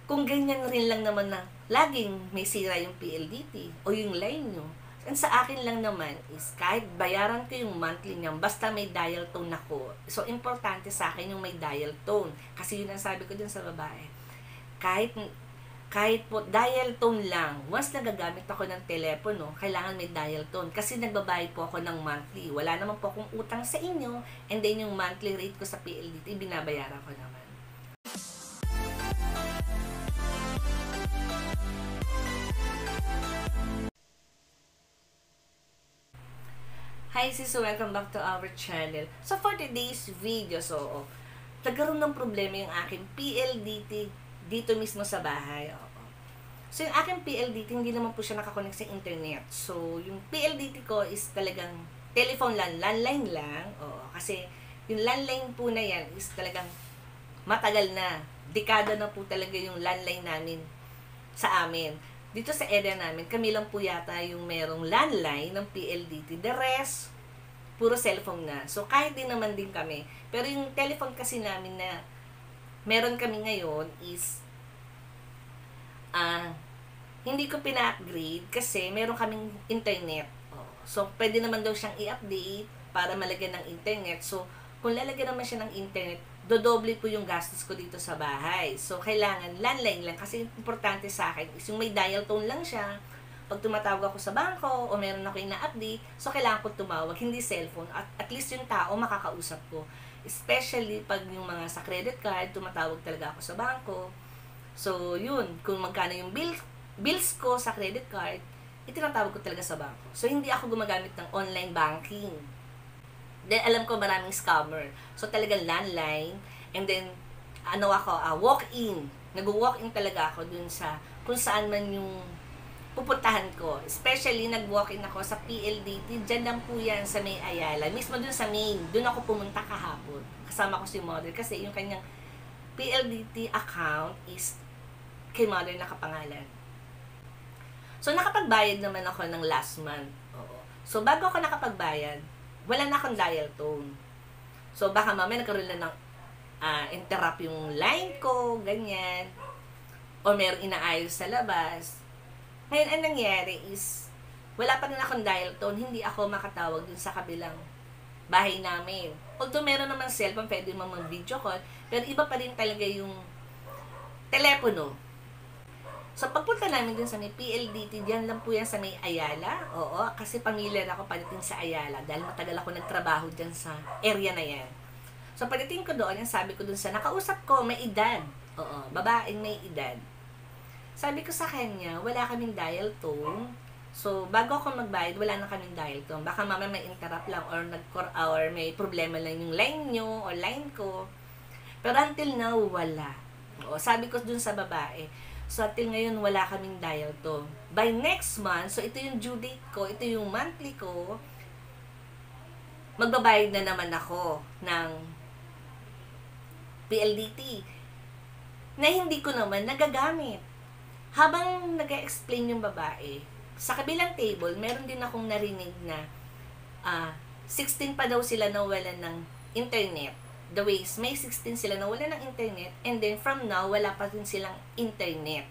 kung ganyan rin lang naman na laging may sira yung PLDT o yung line nyo, and sa akin lang naman is kahit bayaran ko yung monthly niyan, basta may dial tone ako. So, importante sa akin yung may dial tone. Kasi yun ang sabi ko dun sa babae. Kahit po dial tone lang, once nagagamit ako ng telepono, kailangan may dial tone. Kasi nagbabayad po ako ng monthly. Wala naman po akong utang sa inyo, and then yung monthly rate ko sa PLDT, binabayaran ko naman. Hi sis, welcome back to our channel. So for today's video, nagkaroon ng problema yung aking PLDT dito mismo sa bahay. So yung aking PLDT, hindi naman po siya nakakonect sa internet. So yung PLDT ko is talagang telephone landline lang. Kasi yung landline po na yan is talagang matagal na. Dekada na po talaga yung landline namin sa amin. Dito sa area namin, kami lang po yata yung merong landline ng PLDT. The rest, puro cellphone na. So, kahit din naman din kami. Pero yung telephone kasi namin na meron kami ngayon is hindi ko pina-upgrade kasi meron kaming internet. So, pwede naman daw siyang i-update para malagyan ng internet. So, kung lalagyan naman siya ng internet, dodoble po yung gastos ko dito sa bahay. So, kailangan landline lang kasi importante sa akin is yung may dial tone lang siya. Pag tumatawag ako sa bangko o meron ako ina-update, so kailangan ko tumawag, hindi cellphone. At least yung tao makakausap ko. Especially pag yung mga sa credit card, tumatawag talaga ako sa bangko. So, yun. Kung magkano yung bills ko sa credit card, itinatawag ko talaga sa bangko. So, hindi ako gumagamit ng online banking. Then, alam ko maraming scammer. So, talagang landline. And then, walk-in. Nag-walk-in talaga ako dun sa kung saan man yung pupuntahan ko. Especially, nag-walk-in ako sa PLDT. Diyan lang po yan sa May Ayala. Mismo dun sa main. Dun ako pumunta kahapon. Kasama ko si Mother. Kasi yung kanyang PLDT account is kay Mother nakapangalan. So, nakapagbayad naman ako ng last month. So, bago ako nakapagbayad, wala na akong dial tone. So, baka mamaya nagkaroon na ng interrupt yung line ko, ganyan. O merong inaayos sa labas. Ngayon, ang nangyari is, wala pa rin akong dial tone, hindi ako makatawag dun sa kabilang bahay namin. Although meron naman cellphone, pwede mo mag-video call, pero iba pa rin talaga yung telepono. So, pagpunta namin dun sa may PLDT, diyan lang po yan sa may Ayala. Kasi familiar ako pagdating sa Ayala dahil matagal ako nagtrabaho dyan sa area na yan. So, pagdating ko doon, yung sabi ko dun sa nakausap ko, may edad. Babaeng may edad. Sabi ko sa kanya, wala kaming dial tone. So, bago ako magbayad, wala na kaming dial tone. Baka mamaya may interrupt lang or may problema lang yung line nyo o line ko. Pero until now, wala. Sabi ko dun sa babae, so, until ngayon, wala kaming dial tone. By next month, so ito yung due date ko, ito yung monthly ko, magbabayad na naman ako ng PLDT na hindi ko naman nagagamit. Habang nag-explain yung babae, sa kabilang table, meron din akong narinig na 16 pa daw sila nawalan ng internet. The ways, may 16 sila na wala ng internet, and then from now, wala pa rin silang internet.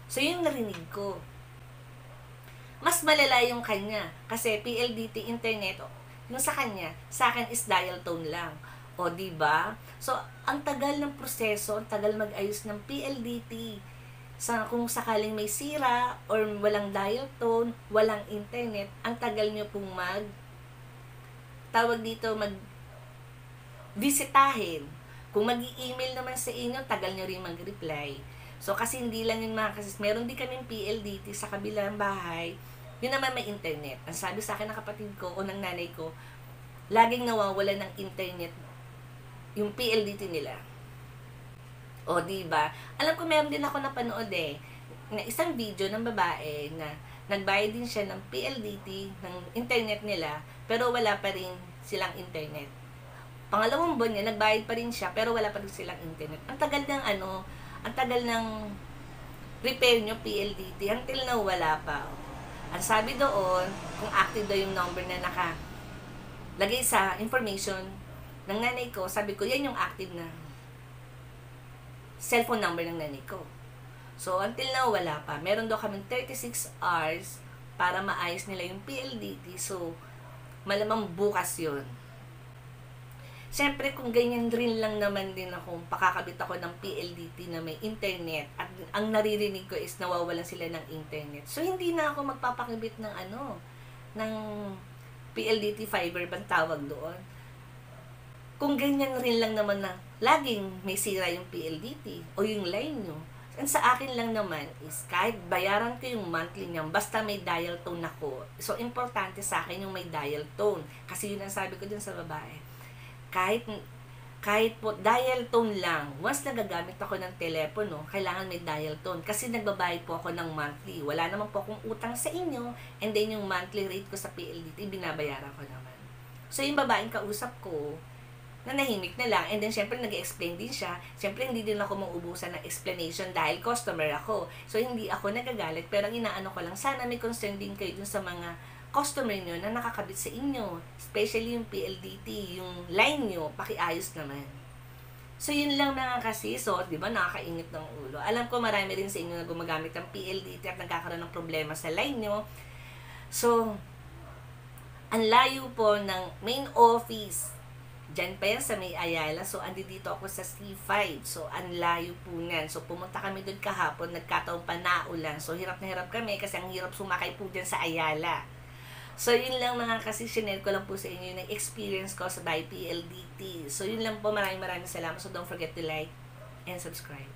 So, yun narinig ko. Mas malala yung kanya, kasi PLDT internet, yung sa kanya, sa akin is dial tone lang. Diba? So, ang tagal ng proseso, ang tagal mag-ayos ng PLDT. Kung sakaling may sira, or walang dial tone, walang internet, ang tagal nyo pong bisitahin. Kung mag-i-email naman sa inyo, tagal nyo rin mag-reply. So, kasi hindi lang yun kasi meron din kaming PLDT sa kabilang bahay, yun naman may internet. Ang sabi sa akin ng kapatid ko o ng nanay ko, laging nawawala ng internet yung PLDT nila. Diba? Alam ko meron din ako napanood na isang video ng babae na nagbayad din siya ng PLDT, ng internet nila, pero wala pa rin silang internet. Pangalawang buwan niya, nagbayad pa rin siya, pero wala pa rin silang internet. Ang tagal ng repair nyo PLDT, until now wala pa. Ang sabi doon, kung active daw yung number na nakalagay sa information ng nanay ko, sabi ko, yan yung active na cellphone number ng nanay ko. So, until now, wala pa. Meron daw kaming 36 hours para maayos nila yung PLDT. So, malamang bukas yun. Siyempre, kung ganyan rin lang naman din ako, pakakabit ako ng PLDT na may internet at ang naririnig ko is nawawalan sila ng internet. So, hindi na ako magpapakabit ng ng PLDT fiber bang tawag doon. Kung ganyan rin lang naman na laging may sira yung PLDT o yung line nyo. And sa akin lang naman is kahit bayaran ko yung monthly niyan, basta may dial tone ako. So, importante sa akin yung may dial tone. Kasi yun ang sabi ko dun sa babae. Kahit po dial tone lang, once nagagamit ako ng telepono, kailangan may dial tone kasi nagbabayad po ako ng monthly. Wala naman po akong utang sa inyo, and then yung monthly rate ko sa PLDT, binabayaran ko naman. So yung babaeng kausap ko, nanahimik na lang, and then syempre nag-explain din siya. Syempre hindi din ako mauubusan ng explanation dahil customer ako. So hindi ako nagagalit, pero ang inaano ko lang, sana may concern din kayo dun sa mga customer nyo na nakakabit sa inyo, especially yung PLDT, yung line nyo, pakiayos naman. So, yun lang mga kasisot, di ba, nakakainit ng ulo. Alam ko marami rin sa inyo na gumagamit ng PLDT at nagkakaroon ng problema sa line nyo. So, ang layo po ng main office, dyan pa yan sa may Ayala. So, andi dito ako sa C5. So, ang layo po niyan. So, pumunta kami doon kahapon, nagkataon pa naulan. So, hirap na hirap kami kasi ang hirap sumakay po dyan sa Ayala. So, yun lang mga kasi sinare ko lang po sa inyo yung experience ko sa PLDT. So, yun lang po. Maraming salamat. So, don't forget to like and subscribe.